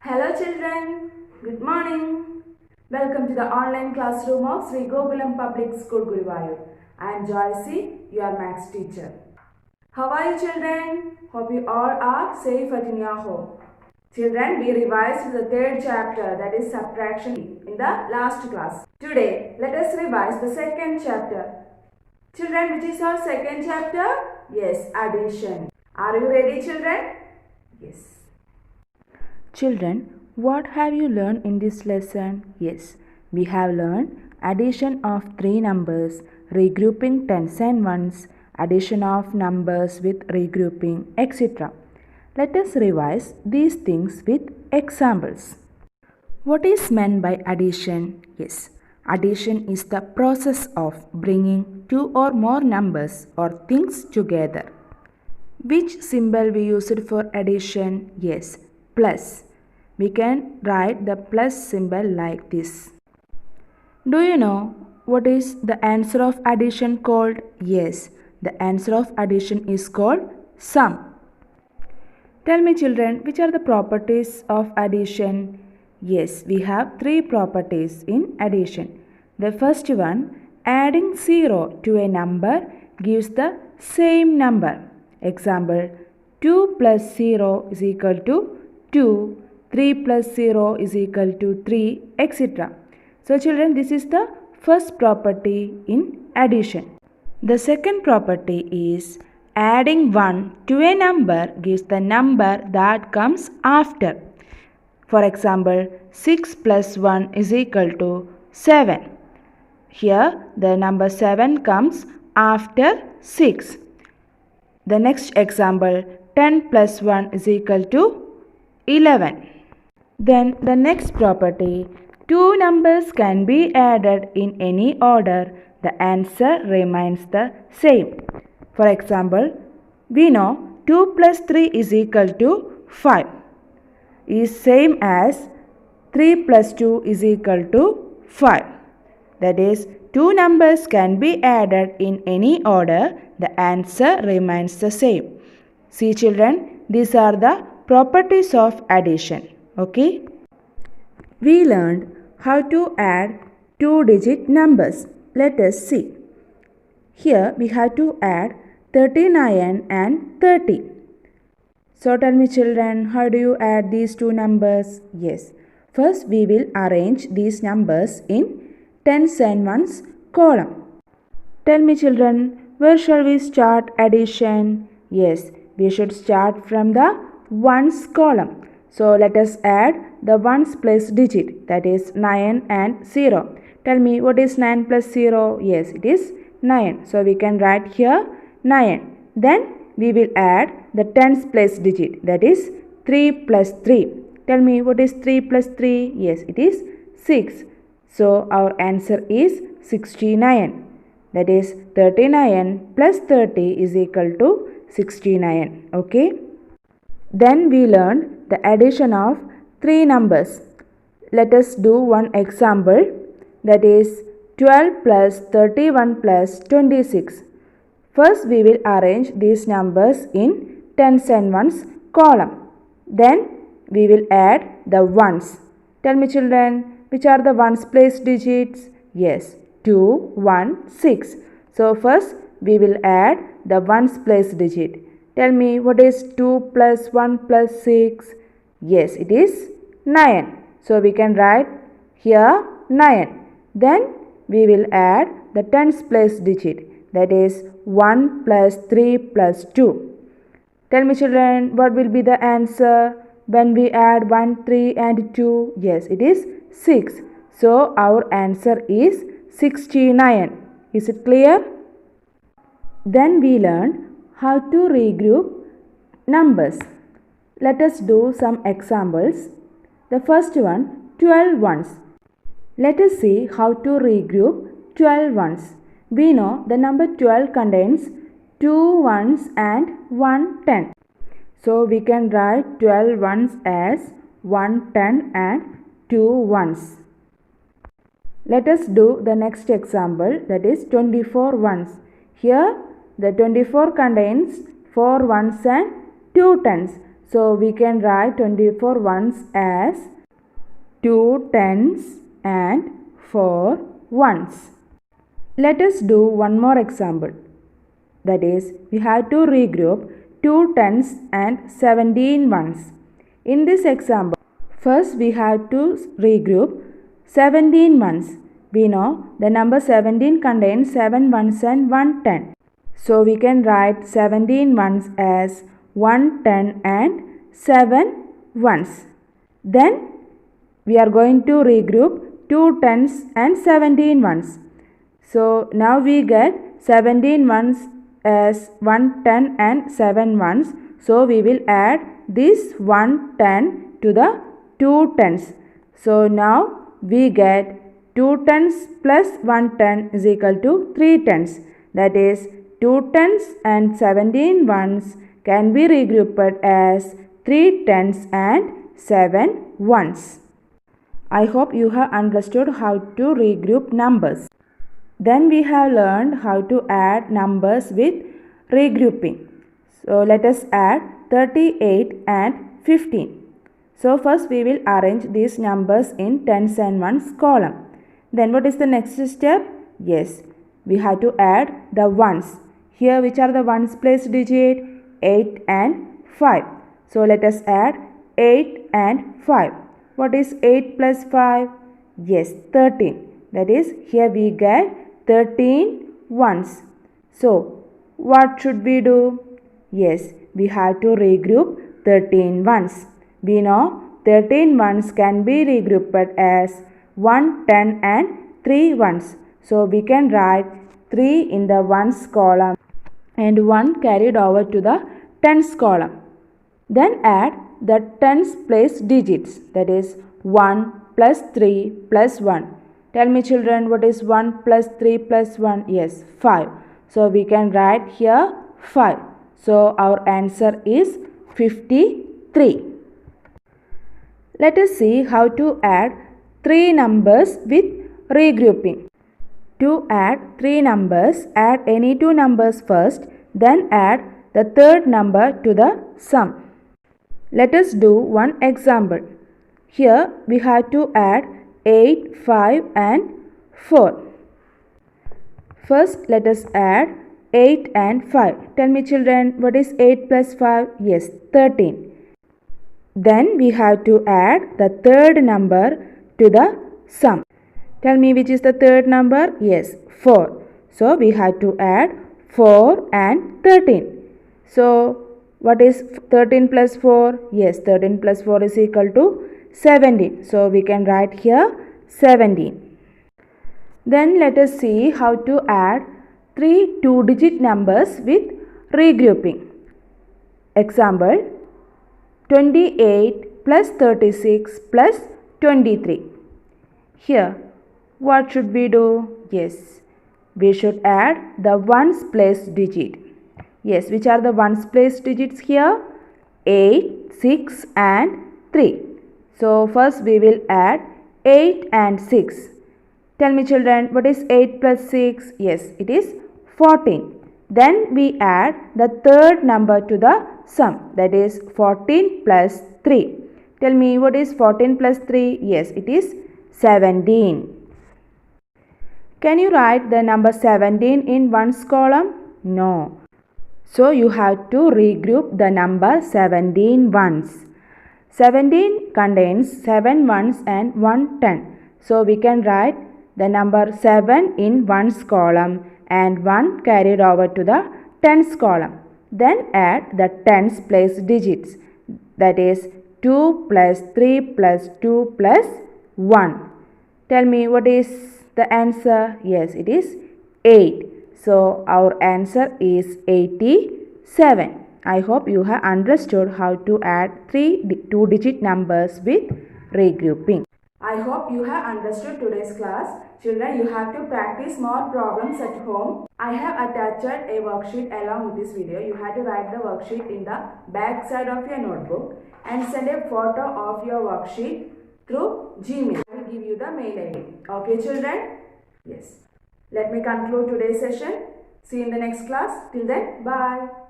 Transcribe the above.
Hello children, good morning. Welcome to the online classroom of Regrouping Public School Guruvayur. I am Joycey, your maths teacher. How are you children? Hope you all are safe in your home. Children, we revised the third chapter, that is subtraction, in the last class. Today, let us revise the second chapter. Children, which is our second chapter? Yes, addition. Are you ready children? Yes. Children, what have you learned in this lesson? Yes, we have learned addition of three numbers, regrouping tens and ones, addition of numbers with regrouping, etc. Let us revise these things with examples. What is meant by addition? Yes, addition is the process of bringing two or more numbers or things together. Which symbol we used for addition? Yes, plus. We can write the plus symbol like this. Do you know what is the answer of addition called? Yes, the answer of addition is called sum. Tell me children, which are the properties of addition? Yes, we have three properties in addition. The first one, adding 0 to a number gives the same number. Example, 2 plus 0 is equal to 2, 3 plus 0 is equal to 3, etc. So children, this is the first property in addition. The second property is adding 1 to a number gives the number that comes after. For example, 6 plus 1 is equal to 7. Here the number 7 comes after 6. The next example, 10 plus 1 is equal to 11. Then the next property, two numbers can be added in any order. The answer remains the same. For example, we know 2 plus 3 is equal to 5 is same as 3 plus 2 is equal to 5. That is, two numbers can be added in any order. The answer remains the same. See children, these are the properties of addition. Okay. We learned how to add two-digit numbers. Let us see. Here we have to add 39 and 30. So tell me children, how do you add these two numbers? Yes. First we will arrange these numbers in tens and ones column. Tell me children, where shall we start addition? Yes, we should start from the ones column. So let us add the ones place digit, that is 9 and 0. Tell me, what is 9 plus 0? Yes, it is 9. So we can write here 9. Then we will add the tens place digit, that is 3 plus 3. Tell me, what is 3 plus 3? Yes, it is 6. So our answer is 69. That is 39 plus 30 is equal to 69. Okay. Then we learned the addition of three numbers. Let us do one example, that is 12 plus 31 plus 26. First we will arrange these numbers in tens and ones column. Then we will add the ones. Tell me children, which are the ones place digits? Yes, 2, 1, 6. So first we will add the ones place digit. Tell me, what is 2 plus 1 plus 6? Yes, it is 9. So we can write here 9. Then we will add the tens place digit, that is 1 plus 3 plus 2. Tell me children, what will be the answer when we add 1, 3 and 2? Yes, it is 6. So our answer is 69. Is it clear? Then we learned how to regroup numbers. Let us do some examples. The first one, 12 ones. Let us see how to regroup 12 ones. We know the number 12 contains 2 ones and 1 10. So we can write 12 ones as 1 10 and 2 ones. Let us do the next example, that is 24 ones. Here the 24 contains 4 ones and 2 tens. So we can write 24 ones as 2 tens and 4 ones. Let us do one more example. That is, we have to regroup 2 tens and 17 ones. In this example, first we have to regroup 17 ones. We know the number 17 contains 7 ones and 1 10. So we can write 17 ones as 1 10 and 7 ones. Then we are going to regroup 2 tens and 17 ones. So now we get 17 ones as 1 10 and 7 ones. So we will add this 1 10 to the 2 tens. So now we get 2 tens plus 1 10 is equal to 3 tens. That is 2 tens and 17 ones can be regrouped as 3 tens and 7 ones. I hope you have understood how to regroup numbers. Then we have learned how to add numbers with regrouping. So let us add 38 and 15. So first we will arrange these numbers in tens and ones column. Then what is the next step? Yes, we have to add the ones. Here which are the ones place digit? 8 and 5. So let us add 8 and 5. What is 8 plus 5? Yes, 13. That is, here we get 13 ones. So what should we do? Yes, we have to regroup 13 ones. We know 13 ones can be regrouped as 1 10 and 3 ones. So we can write 3 in the ones column and 1 carried over to the tens column. Then add the tens place digits, that is 1 plus 3 plus 1. Tell me children, what is 1 plus 3 plus 1? Yes, 5. So we can write here 5. So our answer is 53. Let us see how to add 3 numbers with regrouping. To add 3 numbers, add any 2 numbers first, then add the third number to the sum. Let us do one example. Here we have to add 8, 5 and 4. First let us add 8 and 5. Tell me children, what is 8 plus 5? Yes, 13. Then we have to add the third number to the sum. Tell me which is the third number? Yes, 4. So we have to add 4 and 13. So what is 13 plus 4? Yes, 13 plus 4 is equal to 17. So we can write here 17. Then let us see how to add 3 two-digit numbers with regrouping. Example, 28 plus 36 plus 23. Here, what should we do? Yes, we should add the ones place digit. Yes, which are the ones place digits here? 8, 6 and 3. So first we will add 8 and 6. Tell me children, what is 8 plus 6? Yes, it is 14. Then we add the third number to the sum, that is 14 plus 3. Tell me, what is 14 plus 3? Yes, it is 17. Can you write the number 17 in ones column? No. So you have to regroup the number 17 ones. 17 contains 7 ones and 1 10. So we can write the number 7 in ones column and 1 carried over to the tens column. Then add the tens place digits, that is 2 plus 3 plus 2 plus 1. Tell me, what is the answer? Yes, it is 8. So our answer is 87. I hope you have understood how to add 3 two-digit numbers with regrouping. I hope you have understood today's class. Children, you have to practice more problems at home. I have attached a worksheet along with this video. You have to write the worksheet in the back side of your notebook and send a photo of your worksheet through Gmail. I will give you the mail ID. Okay children? Yes. Let me conclude today's session. See you in the next class. Till then, bye.